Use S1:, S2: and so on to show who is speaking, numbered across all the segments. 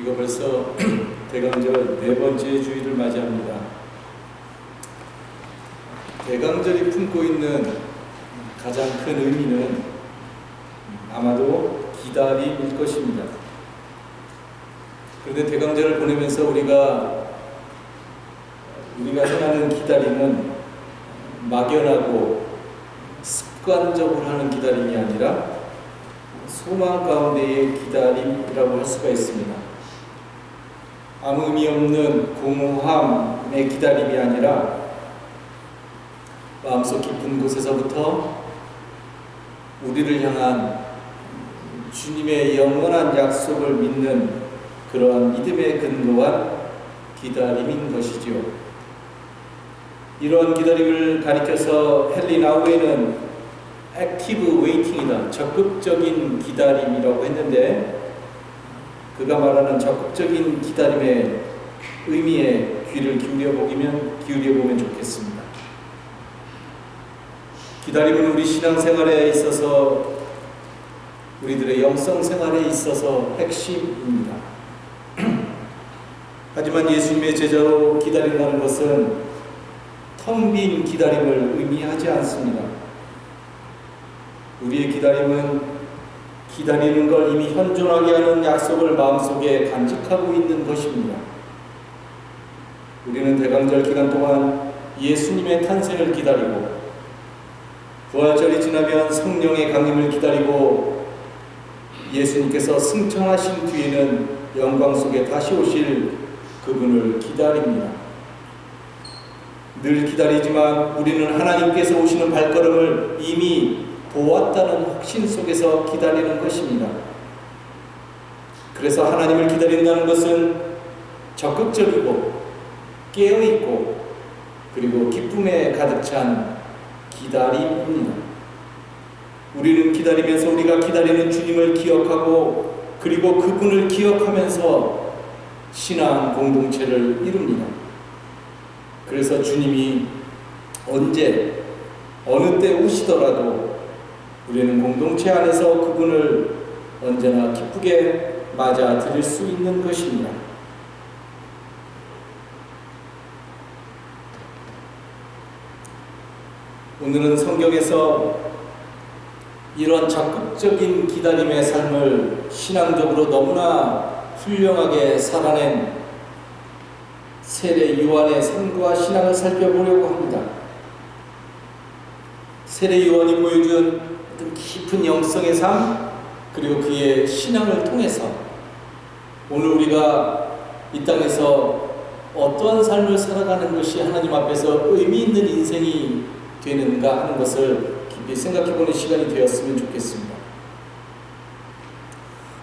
S1: 우리가 벌써 대강절 네 번째 주일을 맞이합니다. 대강절이 품고 있는 가장 큰 의미는 아마도 기다림일 것입니다. 그런데 대강절을 보내면서 우리가 행하는 기다림은 막연하고 습관적으로 하는 기다림이 아니라 소망 가운데의 기다림이라고 할 수가 있습니다. 아무 의미 없는 공허함의 기다림이 아니라 마음속 깊은 곳에서부터 우리를 향한 주님의 영원한 약속을 믿는 그러한 믿음에 근거한 기다림인 것이지요. 이러한 기다림을 가리켜서 헨리 나우에는 액티브 웨이팅이다, 적극적인 기다림이라고 했는데, 그가 말하는 적극적인 기다림의 의미에 귀를 기울여보면 좋겠습니다. 기다림은 우리 신앙생활에 있어서, 우리들의 영성생활에 있어서 핵심입니다. 하지만 예수님의 제자로 기다린다는 것은 텅 빈 기다림을 의미하지 않습니다. 우리의 기다림은 기다리는 걸 이미 현존하게 하는 약속을 마음속에 간직하고 있는 것입니다. 우리는 대강절 기간 동안 예수님의 탄생을 기다리고, 부활절이 지나면 성령의 강림을 기다리고, 예수님께서 승천하신 뒤에는 영광 속에 다시 오실 그분을 기다립니다. 늘 기다리지만 우리는 하나님께서 오시는 발걸음을 이미 보았다는 확신 속에서 기다리는 것입니다. 그래서 하나님을 기다린다는 것은 적극적이고 깨어있고 그리고 기쁨에 가득 찬 기다림입니다. 우리는 기다리면서 우리가 기다리는 주님을 기억하고 그리고 그분을 기억하면서 신앙 공동체를 이룹니다. 그래서 주님이 언제 어느 때 오시더라도 우리는 공동체 안에서 그분을 언제나 기쁘게 맞아들일 수 있는 것입니다. 오늘은 성경에서 이런 적극적인 기다림의 삶을 신앙적으로 너무나 훌륭하게 살아낸 세례 요한의 삶과 신앙을 살펴보려고 합니다. 세례 요한이 보여준 어떤 깊은 영성의 삶, 그리고 그의 신앙을 통해서 오늘 우리가 이 땅에서 어떠한 삶을 살아가는 것이 하나님 앞에서 의미 있는 인생이 되는가 하는 것을 깊이 생각해보는 시간이 되었으면 좋겠습니다.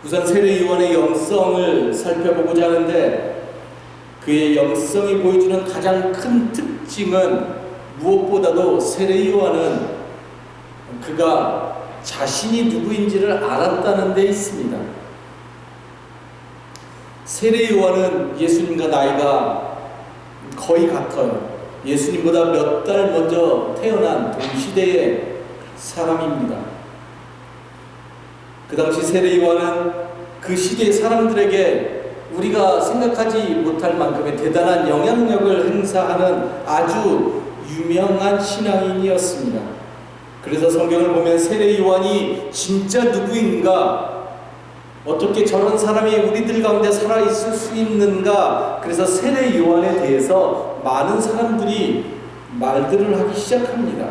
S1: 우선 세례 요한의 영성을 살펴보고자 하는데, 그의 영성이 보여주는 가장 큰 특징은 무엇보다도 세례 요한은 그가 자신이 누구인지를 알았다는 데 있습니다. 세례 요한은 예수님과 나이가 거의 같아요. 예수님보다 몇 달 먼저 태어난 동시대의 사람입니다. 그 당시 세례 요한은 그 시대의 사람들에게 우리가 생각하지 못할 만큼의 대단한 영향력을 행사하는 아주 유명한 신앙인이었습니다. 그래서 성경을 보면 세례 요한이 진짜 누구인가, 어떻게 저런 사람이 우리들 가운데 살아있을 수 있는가, 그래서 세례 요한에 대해서 많은 사람들이 말들을 하기 시작합니다.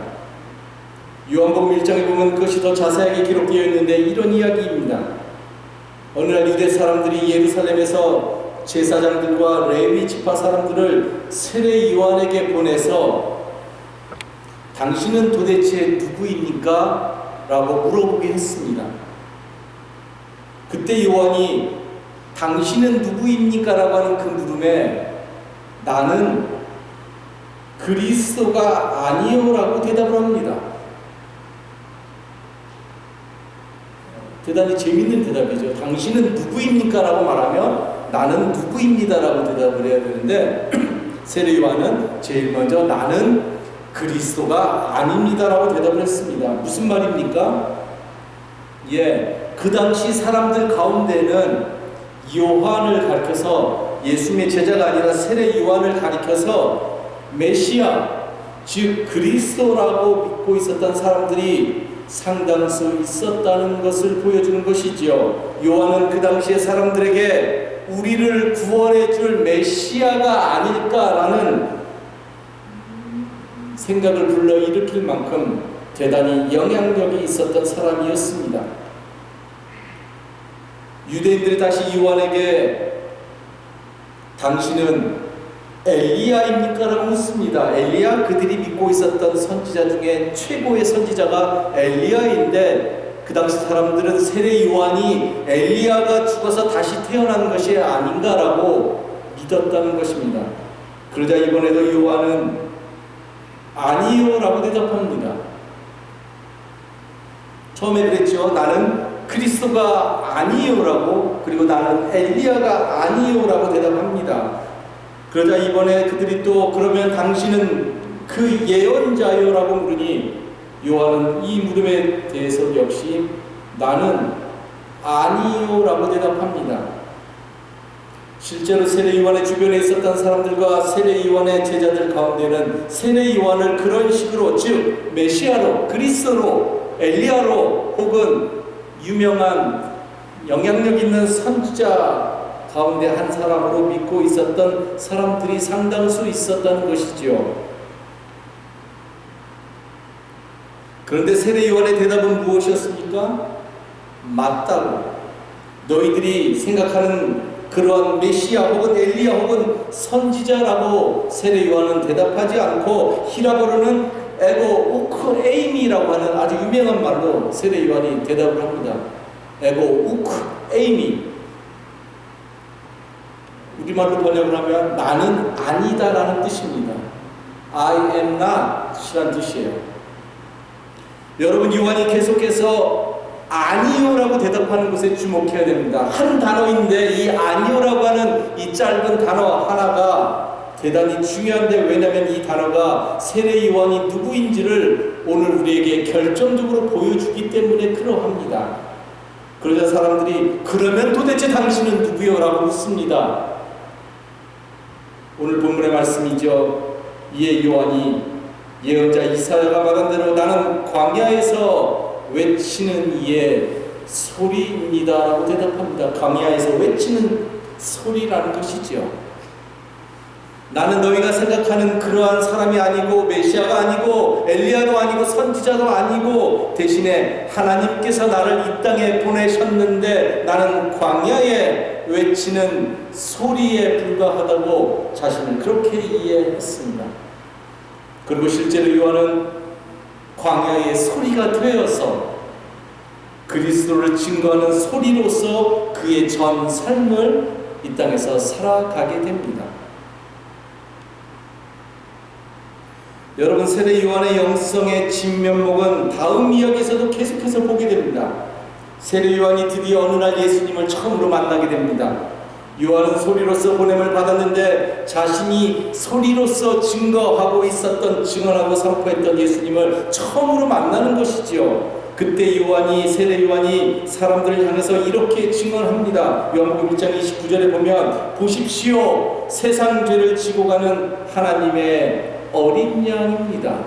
S1: 요한복음 1장에 보면 그것이 더 자세하게 기록되어 있는데 이런 이야기입니다. 어느 날 유대 사람들이 예루살렘에서 제사장들과 레위 지파 사람들을 세례 요한에게 보내서 당신은 도대체 누구입니까? 라고 물어보게 했습니다. 그때 요한이 당신은 누구입니까? 라고 하는 그 물음에 나는 그리스도가 아니요 라고 대답을 합니다. 대단히 재밌는 대답이죠. 당신은 누구입니까? 라고 말하면 나는 누구입니다 라고 대답을 해야 되는데, 세례 요한은 제일 먼저 나는 그리스도가 아닙니다 라고 대답을 했습니다. 무슨 말입니까? 그 당시 사람들 가운데는 요한을 가리켜서, 예수님의 제자가 아니라 세례 요한을 가리켜서 메시아, 즉 그리스도라고 믿고 있었던 사람들이 상당수 있었다는 것을 보여주는 것이지요. 요한은 그 당시의 사람들에게 우리를 구원해 줄 메시아가 아닐까라는 생각을 불러일으킬 만큼 대단히 영향력이 있었던 사람이었습니다. 유대인들이 다시 요한에게 당신은 엘리야입니까? 라고 묻습니다. 엘리야, 그들이 믿고 있었던 선지자 중에 최고의 선지자가 엘리야인데 그 당시 사람들은 세례 요한이 엘리야가 죽어서 다시 태어난 것이 아닌가라고 믿었다는 것입니다. 그러자 이번에도 요한은 아니요 라고 대답합니다. 처음에 그랬죠. 나는 그리스도가 아니요라고, 그리고 나는 엘리야가 아니요라고 대답합니다. 그러자 이번에 그들이 또 그러면 당신은 그 예언자요라고 물으니 요한은 이 물음에 대해서 역시 나는 아니요라고 대답합니다. 실제로 세례 요한의 주변에 있었던 사람들과 세례 요한의 제자들 가운데는 세례 요한을 그런 식으로, 즉 메시아로, 그리스도로, 엘리야로, 혹은 유명한 영향력 있는 선지자 가운데 한 사람으로 믿고 있었던 사람들이 상당수 있었다는 것이죠. 그런데 세례 요한의 대답은 무엇이었습니까? 맞다고. 너희들이 생각하는 그러한 메시아 혹은 엘리야 혹은 선지자라고 세례 요한은 대답하지 않고 히라보로는 에고 우크 에이미라고 하는 아주 유명한 말로 세례 요한이 대답을 합니다. 에고 우크 에이미. 우리말로 번역을 하면 나는 아니다라는 뜻입니다. I am not 이라는 뜻이에요. 여러분, 요한이 계속해서 아니요라고 대답하는 것에 주목해야 됩니다. 한 단어인데 이 아니요라고 하는 이 짧은 단어 하나가 대단히 중요한데, 왜냐하면 이 단어가 세례 요한이 누구인지를 오늘 우리에게 결정적으로 보여주기 때문에 그러합니다. 그러자 사람들이 그러면 도대체 당신은 누구요? 라고 묻습니다. 오늘 본문의 말씀이죠. 이에 요한이 예언자 이사야가 말한 대로 나는 광야에서 외치는 이의 소리입니다 라고 대답합니다. 광야에서 외치는 소리라는 것이죠. 나는 너희가 생각하는 그러한 사람이 아니고 메시아가 아니고 엘리야도 아니고 선지자도 아니고 대신에 하나님께서 나를 이 땅에 보내셨는데 나는 광야에 외치는 소리에 불과하다고 자신을 그렇게 이해했습니다. 그리고 실제로 요한은 광야의 소리가 되어서 그리스도를 증거하는 소리로서 그의 전 삶을 이 땅에서 살아가게 됩니다. 여러분, 세례 요한의 영성의 진면목은 다음 이야기에서도 계속해서 보게 됩니다. 세례 요한이 드디어 어느 날 예수님을 처음으로 만나게 됩니다. 요한은 소리로서 보냄을 받았는데 자신이 소리로서 증거하고 있었던, 증언하고 선포했던 예수님을 처음으로 만나는 것이지요. 그때 세례 요한이 사람들을 향해서 이렇게 증언합니다. 요한복음 1장 29절에 보면 보십시오, 세상 죄를 지고 가는 하나님의 어린 양입니다.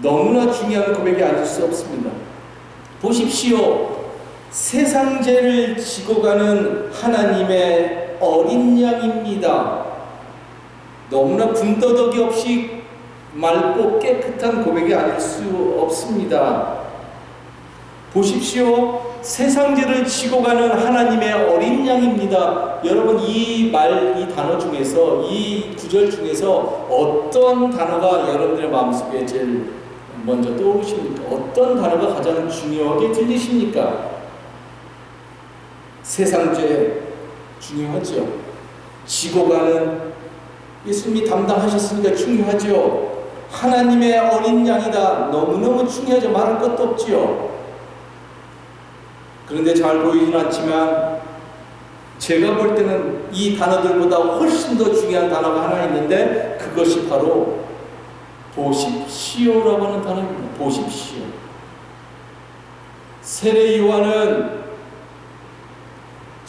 S1: 너무나 중요한 고백이 아닐 수 없습니다. 보십시오, 세상 죄를 지고 가는 하나님의 어린 양입니다. 너무나 군더더기 없이 맑고 깨끗한 고백이 아닐 수 없습니다. 보십시오, 세상 죄를 지고 가는 하나님의 어린 양입니다. 여러분, 이 단어 중에서, 이 구절 중에서 어떤 단어가 여러분들의 마음속에 제일 먼저 떠오르십니까? 어떤 단어가 가장 중요하게 들리십니까? 세상 죄 중요하죠. 지고 가는, 예수님이 담당하셨으니까 중요하죠. 하나님의 어린 양이다, 너무너무 중요하죠. 말할 것도 없지요. 그런데 잘 보이진 않지만 제가 볼 때는 이 단어들보다 훨씬 더 중요한 단어가 하나 있는데 그것이 바로 보십시오라고 하는 단어입니다. 보십시오. 세례 요한은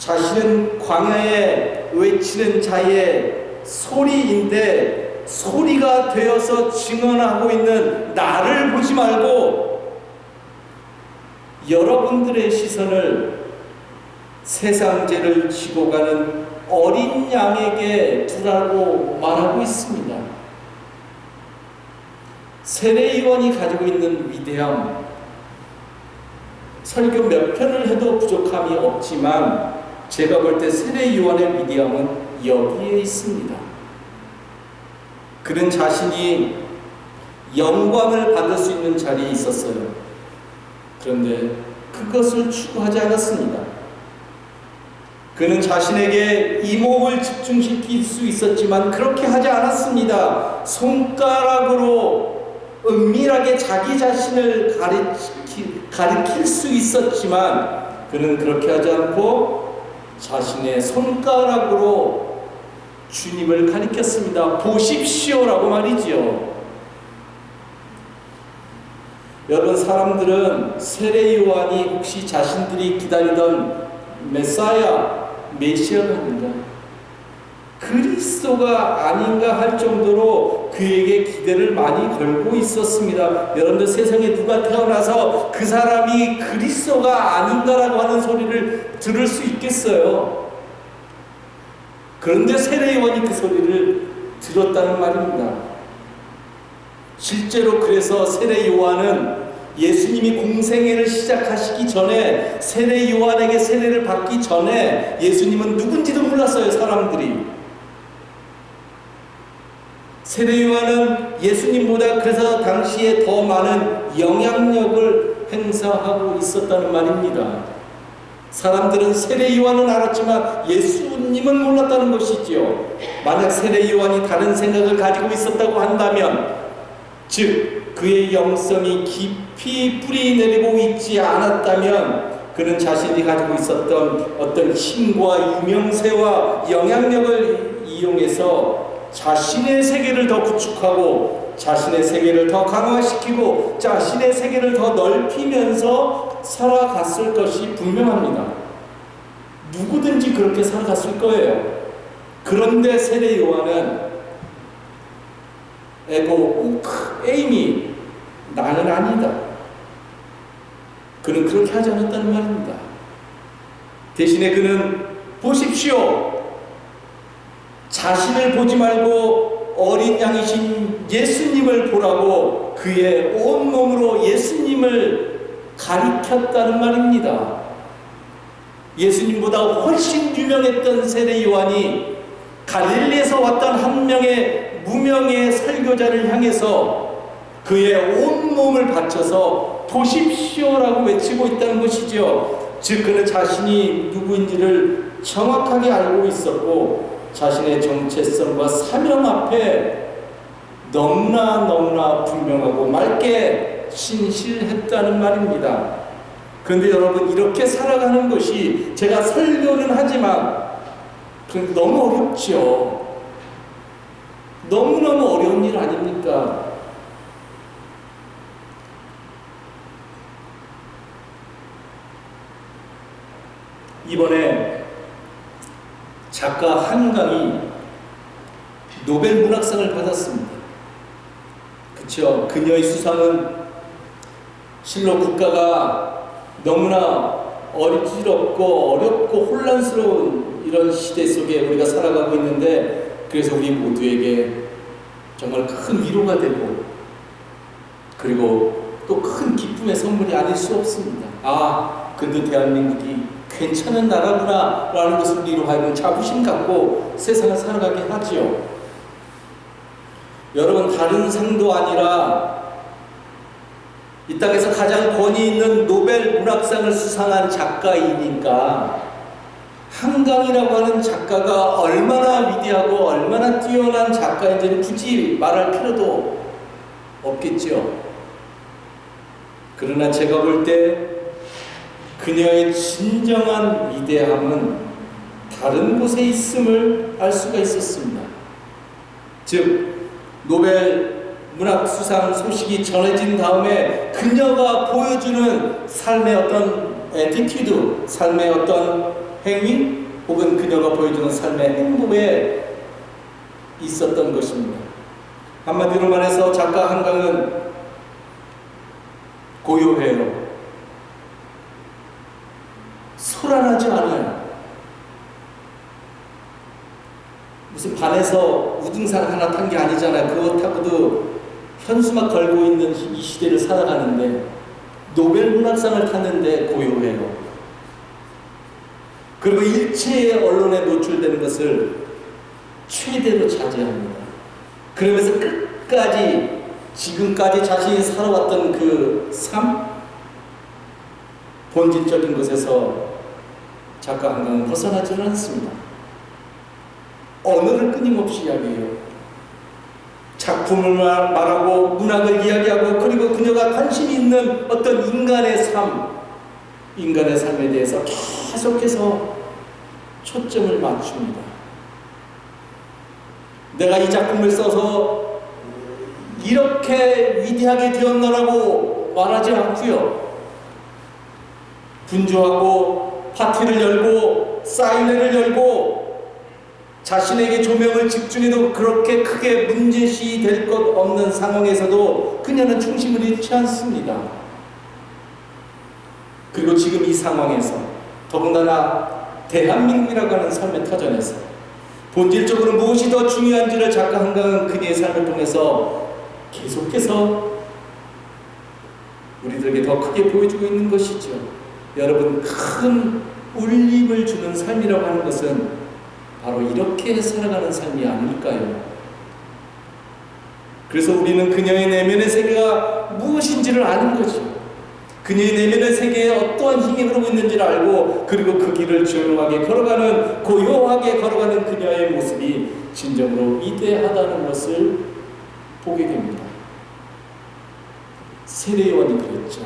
S1: 자신은 광야에 외치는 자의 소리인데 소리가 되어서 증언하고 있는 나를 보지 말고 여러분들의 시선을 세상 죄를 지고 가는 어린 양에게 두라고 말하고 있습니다. 세례요한이 가지고 있는 위대함, 설교 몇 편을 해도 부족함이 없지만 제가 볼 때 세례요한의 위대함은 여기에 있습니다. 그는 자신이 영광을 받을 수 있는 자리에 있었어요. 그런데 그것을 추구하지 않았습니다. 그는 자신에게 이목을 집중시킬 수 있었지만 그렇게 하지 않았습니다. 손가락으로 은밀하게 자기 자신을 가리킬 수 있었지만 그는 그렇게 하지 않고 자신의 손가락으로 주님을 가리켰습니다. 보십시오라고 말이지요. 여러분, 사람들은 세례 요한이 혹시 자신들이 기다리던 메시아가 아닌가, 그리스도가 아닌가 할 정도로 그에게 기대를 많이 걸고 있었습니다. 여러분들, 세상에 누가 태어나서 그 사람이 그리스도가 아닌가라고 하는 소리를 들을 수 있겠어요? 그런데 세례 요한이 그 소리를 들었다는 말입니다. 실제로 그래서 세례 요한은 예수님이 공생애를 시작하시기 전에, 세례 요한에게 세례를 받기 전에 예수님은 누군지도 몰랐어요, 사람들이. 세례 요한은 예수님보다 그래서 당시에 더 많은 영향력을 행사하고 있었다는 말입니다. 사람들은 세례 요한은 알았지만 예수님은 몰랐다는 것이지요. 만약 세례 요한이 다른 생각을 가지고 있었다고 한다면, 즉 그의 영성이 깊이 뿌리 내리고 있지 않았다면 그는 자신이 가지고 있었던 어떤 힘과 유명세와 영향력을 이용해서 자신의 세계를 더 구축하고 자신의 세계를 더 강화시키고 자신의 세계를 더 넓히면서 살아갔을 것이 분명합니다. 누구든지 그렇게 살아갔을 거예요. 그런데 세례 요한은 에임이 나는 아니다. 그는 그렇게 하지 않았다는 말입니다. 대신에 그는 보십시오, 자신을 보지 말고 어린 양이신 예수님을 보라고 그의 온몸으로 예수님을 가리켰다는 말입니다. 예수님보다 훨씬 유명했던 세례 요한이 갈릴리에서 왔던 한 명의 무명의 설교자를 향해서 그의 온몸을 바쳐서 보십시오라고 외치고 있다는 것이죠. 즉 그는 자신이 누구인지를 정확하게 알고 있었고 자신의 정체성과 사명 앞에 너무나 분명하고 맑게 신실했다는 말입니다. 그런데 여러분, 이렇게 살아가는 것이, 제가 설교는 하지만 너무 어렵죠. 너무너무 어려운 일 아닙니까? 이번에 작가 한강이 노벨 문학상을 받았습니다. 그렇죠? 그녀의 수상은 실로 국가가 너무나 어지럽고 어렵고 혼란스러운 이런 시대 속에 우리가 살아가고 있는데, 그래서 우리 모두에게 정말 큰 위로가 되고 그리고 또 큰 기쁨의 선물이 아닐 수 없습니다. 근데 대한민국이 괜찮은 나라구나 라는 것을 우리로 하여금 자부심 갖고 세상을 살아가게 하지요. 여러분, 다른 상도 아니라 이 땅에서 가장 권위 있는 노벨 문학상을 수상한 작가이니까 한강이라고 하는 작가가 얼마나 위대하고 얼마나 뛰어난 작가인지는 굳이 말할 필요도 없겠죠. 그러나 제가 볼 때 그녀의 진정한 위대함은 다른 곳에 있음을 알 수가 있었습니다. 즉, 노벨 문학 수상 소식이 전해진 다음에 그녀가 보여주는 삶의 어떤 애티튜드, 삶의 어떤 행위 혹은 그녀가 보여주는 삶의 행보에 있었던 것입니다. 한마디로 말해서 작가 한강은 고요해요. 소란하지 않아요. 무슨 반에서 우등산 하나 탄 게 아니잖아요. 그거 타고도 현수막 걸고 있는 이 시대를 살아가는데 노벨 문학상을 탔는데 고요해요. 그리고 일체의 언론에 노출되는 것을 최대로 자제합니다. 그러면서 끝까지 지금까지 자신이 살아왔던 그 삶, 본질적인 것에서 작가 한강은 벗어나지는 않습니다. 언어를 끊임없이 이야기해요. 작품을 말하고 문학을 이야기하고 그리고 그녀가 관심이 있는 어떤 인간의 삶, 인간의 삶에 대해서 계속해서 초점을 맞춥니다. 내가 이 작품을 써서 이렇게 위대하게 되었노라고 말하지 않고요. 분주하고 파티를 열고 사인회를 열고 자신에게 조명을 집중해도 그렇게 크게 문제시 될 것 없는 상황에서도 그녀는 중심을 잃지 않습니다. 그리고 지금 이 상황에서 더군다나 대한민국이라고 하는 삶의 터전에서 본질적으로 무엇이 더 중요한지를 작가 한강은 그녀의 삶을 통해서 계속해서 우리들에게 더 크게 보여주고 있는 것이죠. 여러분, 큰 울림을 주는 삶이라고 하는 것은 바로 이렇게 살아가는 삶이 아닐까요? 그래서 우리는 그녀의 내면의 세계가 무엇인지를 아는 거죠. 그녀의 내면의 세계에 어떠한 힘이 흐르고 있는지를 알고 그리고 그 길을 조용하게 걸어가는, 고요하게 걸어가는 그녀의 모습이 진정으로 위대하다는 것을 보게 됩니다. 세례요한이 그랬죠.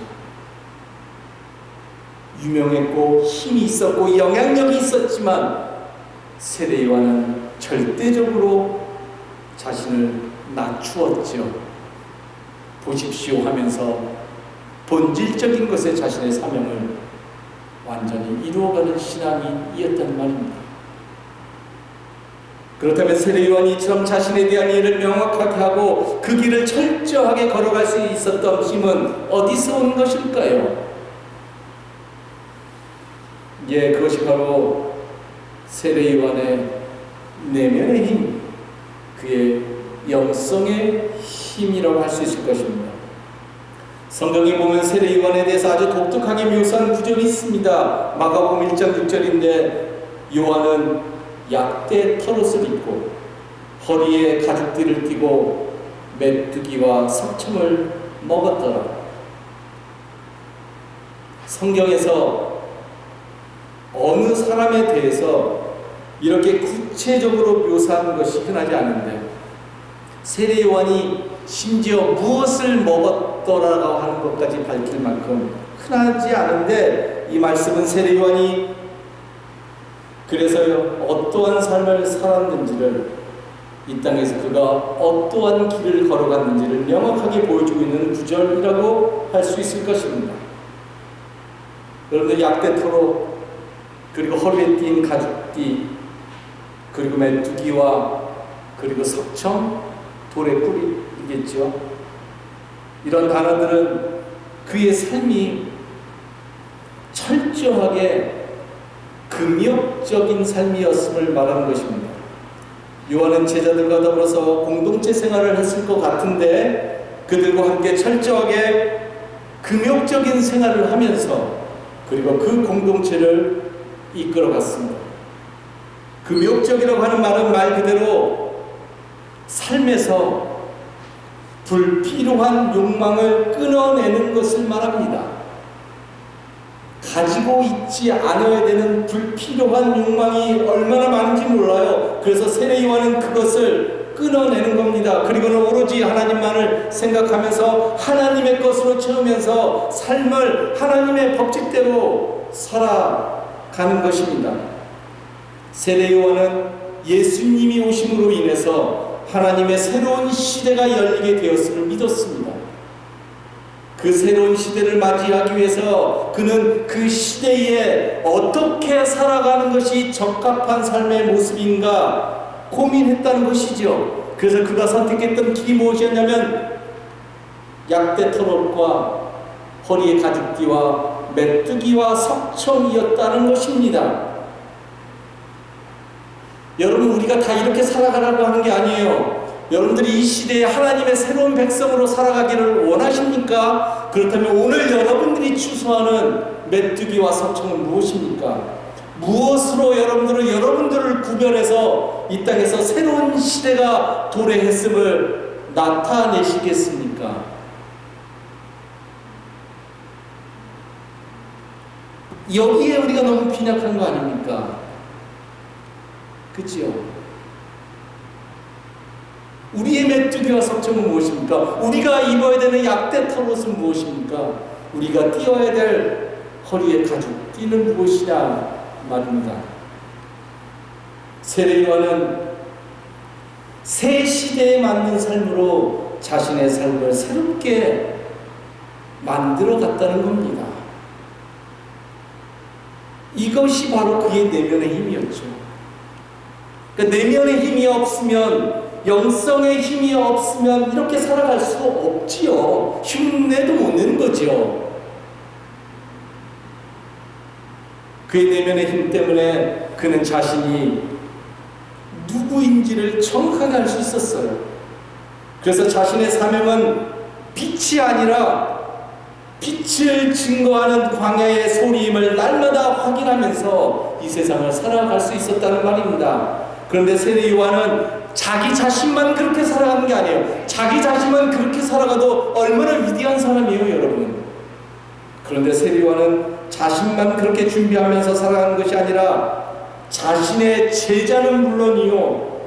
S1: 유명했고 힘이 있었고 영향력이 있었지만 세례요한은 절대적으로 자신을 낮추었죠. 보십시오 하면서 본질적인 것에 자신의 사명을 완전히 이루어가는 신앙이었단 말입니다. 그렇다면 세례요한이 이처럼 자신에 대한 이해를 명확하게 하고 그 길을 철저하게 걸어갈 수 있었던 힘은 어디서 온 것일까요? 예, 그것이 바로 세례요한의 내면의 힘, 그의 영성의 힘이라고 할 수 있을 것입니다. 성경에 보면 세례요한에 대해서 아주 독특하게 묘사한 구절이 있습니다. 마가복음 1장 6절인데 요한은 약대 털옷을 입고 허리에 가죽띠를 띠고 메뚜기와 석청을 먹었더라. 성경에서 어느 사람에 대해서 이렇게 구체적으로 묘사한 것이 흔하지 않은데 세례요한이 심지어 무엇을 먹었더라고 하는 것까지 밝힐 만큼 흔하지 않은데 이 말씀은 세례요한이 그래서요 어떠한 삶을 살았는지를 이 땅에서 그가 어떠한 길을 걸어갔는지를 명확하게 보여주고 있는 구절이라고 할 수 있을 것입니다. 여러분들 약대 털옷 그리고 허리에 띈 가죽띠 그리고 메뚜기와 그리고 석청 돌의 꿀이겠죠. 이런 단어들은 그의 삶이 철저하게 금욕적인 삶이었음을 말하는 것입니다. 요한은 제자들과 더불어서 공동체 생활을 했을 것 같은데 그들과 함께 철저하게 금욕적인 생활을 하면서 그리고 그 공동체를 이끌어갔습니다. 금욕적이라고 하는 말은 말 그대로 삶에서 불필요한 욕망을 끊어내는 것을 말합니다. 가지고 있지 않아야 되는 불필요한 욕망이 얼마나 많은지 몰라요. 그래서 세례요한은 그것을 끊어내는 겁니다. 그리고는 오로지 하나님만을 생각하면서 하나님의 것으로 채우면서 삶을 하나님의 법칙대로 살아가는 것입니다. 세례요한은 예수님이 오심으로 인해서 하나님의 새로운 시대가 열리게 되었음을 믿었습니다. 그 새로운 시대를 맞이하기 위해서 그는 그 시대에 어떻게 살아가는 것이 적합한 삶의 모습인가 고민했다는 것이죠. 그래서 그가 선택했던 길이 무엇이었냐면 약대 털옷과 허리에 가죽띠와 메뚜기와 석청이었다는 것입니다. 여러분, 우리가 다 이렇게 살아가라고 하는 게 아니에요. 여러분들이 이 시대에 하나님의 새로운 백성으로 살아가기를 원하십니까? 그렇다면 오늘 여러분들이 추수하는 메뚜기와 석청은 무엇입니까? 무엇으로 여러분들을 구별해서 이 땅에서 새로운 시대가 도래했음을 나타내시겠습니까? 여기에 우리가 너무 빈약한 거 아닙니까? 그치요? 우리의 메뚜기와 석청은 무엇입니까? 우리가 입어야 되는 약대 털옷은 무엇입니까? 우리가 띄어야 될 허리에 가죽띠는 무엇이냐 말입니다. 세례 요한은 새 시대에 맞는 삶으로 자신의 삶을 새롭게 만들어 갔다는 겁니다. 이것이 바로 그의 내면의 힘이었죠. 그러니까 내면의 힘이 없으면, 영성의 힘이 없으면 이렇게 살아갈 수 없지요. 흉내도 못 내는 거죠. 그의 내면의 힘 때문에 그는 자신이 누구인지를 정확하게 알 수 있었어요. 그래서 자신의 사명은 빛이 아니라 빛을 증거하는 광야의 소리임을 날마다 확인하면서 이 세상을 살아갈 수 있었다는 말입니다. 그런데 세례 요한은 자기 자신만 그렇게 살아가는 게 아니에요. 자기 자신만 그렇게 살아가도 얼마나 위대한 사람이에요, 여러분. 그런데 세례 요한은 자신만 그렇게 준비하면서 살아가는 것이 아니라 자신의 제자는 물론이요,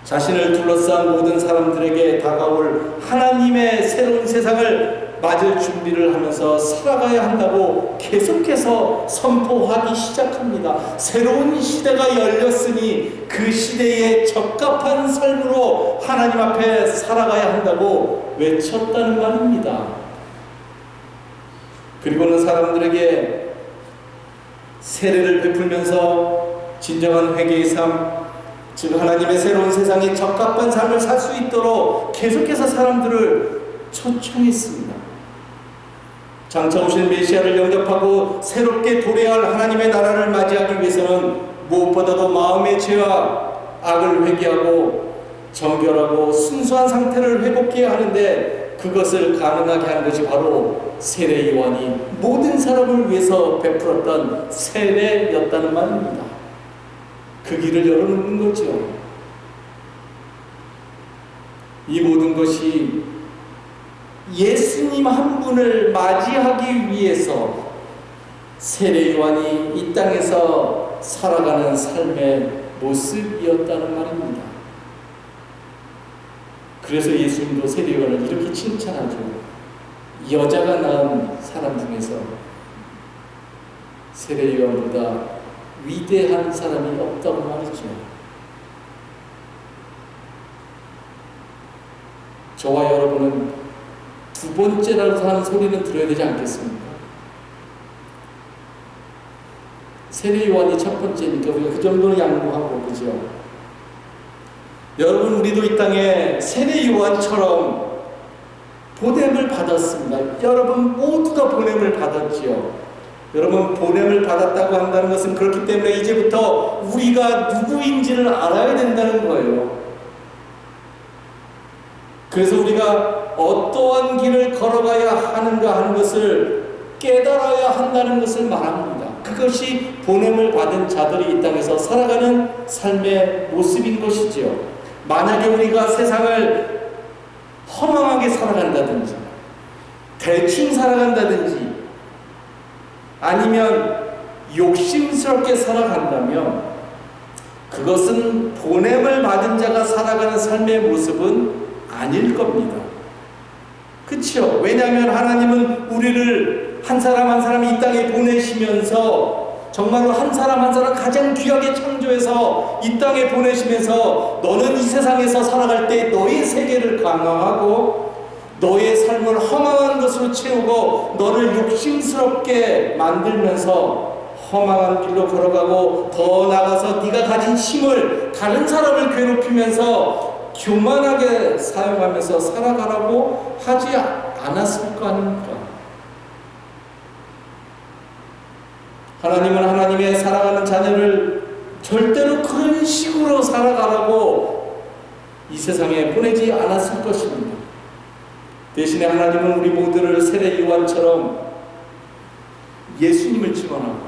S1: 자신을 둘러싼 모든 사람들에게 다가올 하나님의 새로운 세상을 맞을 준비를 하면서 살아가야 한다고 계속해서 선포하기 시작합니다. 새로운 시대가 열렸으니 그 시대에 적합한 삶으로 하나님 앞에 살아가야 한다고 외쳤다는 말입니다. 그리고는 사람들에게 세례를 베풀면서 진정한 회개의 삶, 즉 하나님의 새로운 세상에 적합한 삶을 살 수 있도록 계속해서 사람들을 초청했습니다. 장차 오실 메시아를 영접하고 새롭게 도래할 하나님의 나라를 맞이하기 위해서는 무엇보다도 마음의 죄와 악을 회개하고 정결하고 순수한 상태를 회복해야 하는데, 그것을 가능하게 하는 것이 바로 세례 요한이 모든 사람을 위해서 베풀었던 세례였다는 말입니다. 그 길을 열어놓는 거죠. 이 모든 것이 예수님 한 분을 맞이하기 위해서 세례 요한이 이 땅에서 살아가는 삶의 모습이었다는 말입니다. 그래서 예수님도 세례 요한을 이렇게 칭찬하죠. 여자가 낳은 사람 중에서 세례 요한보다 위대한 사람이 없다고 말이죠. 저와 여러분은 두 번째라고 하는 소리는 들어야 되지 않겠습니까? 세례 요한이 첫 번째니까 우리가 그 정도는 양보하고, 그죠? 여러분, 우리도 이 땅에 세례 요한처럼 보냄을 받았습니다. 여러분 모두가 보냄을 받았지요. 여러분, 보냄을 받았다고 한다는 것은 그렇기 때문에 이제부터 우리가 누구인지를 알아야 된다는 거예요. 그래서 우리가 어떠한 길을 걸어가야 하는가 하는 것을 깨달아야 한다는 것을 말합니다. 그것이 보냄을 받은 자들이 이 땅에서 살아가는 삶의 모습인 것이지요. 만약에 우리가 세상을 허망하게 살아간다든지 대충 살아간다든지 아니면 욕심스럽게 살아간다면 그것은 보냄을 받은 자가 살아가는 삶의 모습은 아닐 겁니다. 그렇죠? 왜냐하면 하나님은 우리를 한 사람 한 사람 이 땅에 보내시면서 정말로 한 사람 한 사람 가장 귀하게 창조해서 이 땅에 보내시면서 너는 이 세상에서 살아갈 때 너의 세계를 강화하고 너의 삶을 허망한 것으로 채우고 너를 욕심스럽게 만들면서 허망한 길로 걸어가고 더 나아가서 네가 가진 힘을 다른 사람을 괴롭히면서 교만하게 사용하면서 살아가라고 하지 않았을 거 아닙니까? 하나님은 하나님의 사랑하는 자녀를 절대로 그런 식으로 살아가라고 이 세상에 보내지 않았을 것입니다. 대신에 하나님은 우리 모두를 세례 요한처럼 예수님을 증언하고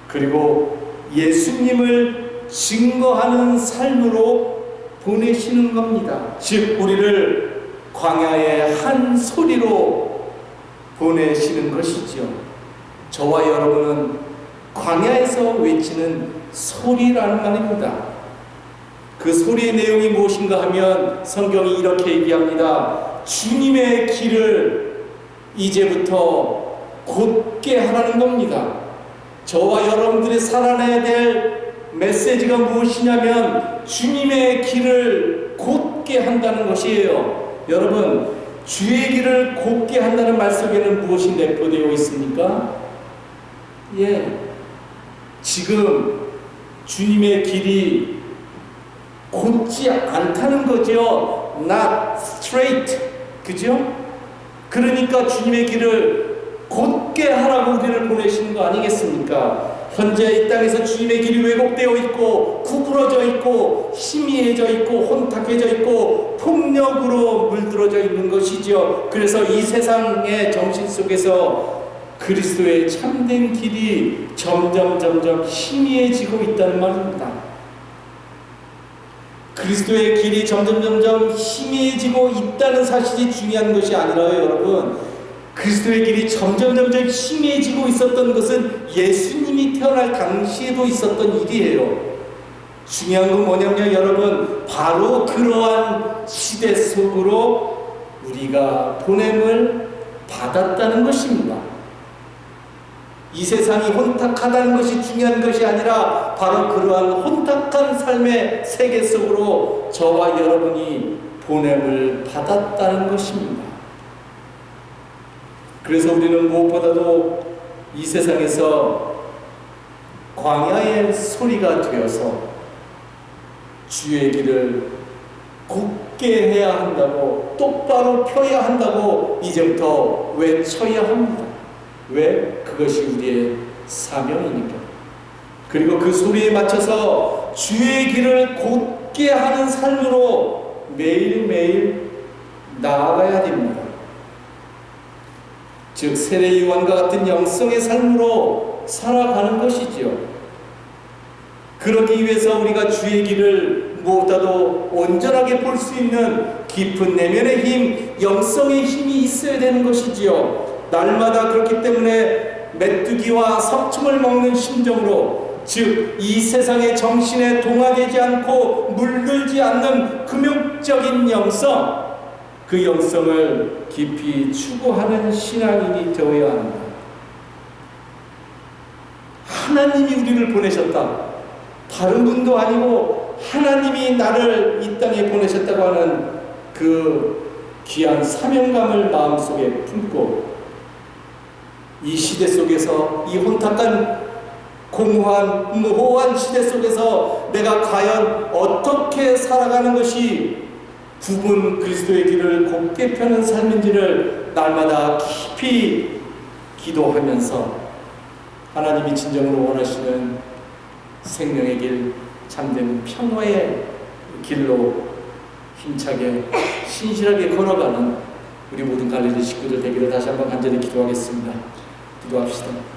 S1: 그리고 예수님을 증거하는 삶으로 보내시는 겁니다. 즉 우리를 광야의 한 소리로 보내시는 것이죠. 저와 여러분은 광야에서 외치는 소리라는 말입니다. 그 소리의 내용이 무엇인가 하면 성경이 이렇게 얘기합니다. 주님의 길을 이제부터 곧게 하라는 겁니다. 저와 여러분들이 살아내야 될 메시지가 무엇이냐면 주님의 길을 곧게 한다는 것이에요. 여러분, 주의 길을 곧게 한다는 말 속에는 무엇이 내포되어 있습니까? 지금 주님의 길이 곧지 않다는 거죠. Not straight. 그죠? 그러니까 주님의 길을 곧게 하라고 우리를 보내시는 거 아니겠습니까? 현재 이 땅에서 주님의 길이 왜곡되어 있고 구부러져 있고 희미해져 있고 혼탁해져 있고 폭력으로 물들어져 있는 것이죠. 그래서 이 세상의 정신 속에서 그리스도의 참된 길이 점점 희미해지고 있다는 말입니다. 그리스도의 길이 점점 희미해지고 있다는 사실이 중요한 것이 아니라요, 여러분. 그리스도의 길이 점점 희미해지고 있었던 것은 예수님이 태어날 당시에도 있었던 일이에요. 중요한 건 뭐냐면 여러분, 바로 그러한 시대 속으로 우리가 보냄을 받았다는 것입니다. 이 세상이 혼탁하다는 것이 중요한 것이 아니라 바로 그러한 혼탁한 삶의 세계 속으로 저와 여러분이 보냄을 받았다는 것입니다. 그래서 우리는 무엇보다도 이 세상에서 광야의 소리가 되어서 주의 길을 곧게 해야 한다고, 똑바로 펴야 한다고 이제부터 외쳐야 합니다. 왜? 그것이 우리의 사명이니까. 그리고 그 소리에 맞춰서 주의 길을 곧게 하는 삶으로 매일매일 나아가야 됩니다. 즉 세례 요한과 같은 영성의 삶으로 살아가는 것이지요. 그러기 위해서 우리가 주의 길을 무엇보다도 온전하게 볼 수 있는 깊은 내면의 힘, 영성의 힘이 있어야 되는 것이지요. 날마다 그렇기 때문에 메뚜기와 석청을 먹는 심정으로, 즉 이 세상의 정신에 동화되지 않고 물들지 않는 금욕적인 영성, 그 영성을 깊이 추구하는 신앙인이 되어야 합니다. 하나님이 우리를 보내셨다. 다른 분도 아니고 하나님이 나를 이 땅에 보내셨다고 하는 그 귀한 사명감을 마음속에 품고 이 시대 속에서, 이 혼탁한 공허한 모호한 시대 속에서 내가 과연 어떻게 살아가는 것이 부분 그리스도의 길을 곧게 펴는 삶인지를 날마다 깊이 기도하면서 하나님이 진정으로 원하시는 생명의 길, 참된 평화의 길로 힘차게 신실하게 걸어가는 우리 모든 갈릴리 식구들 되기를 다시 한번 간절히 기도하겠습니다. 기도합시다.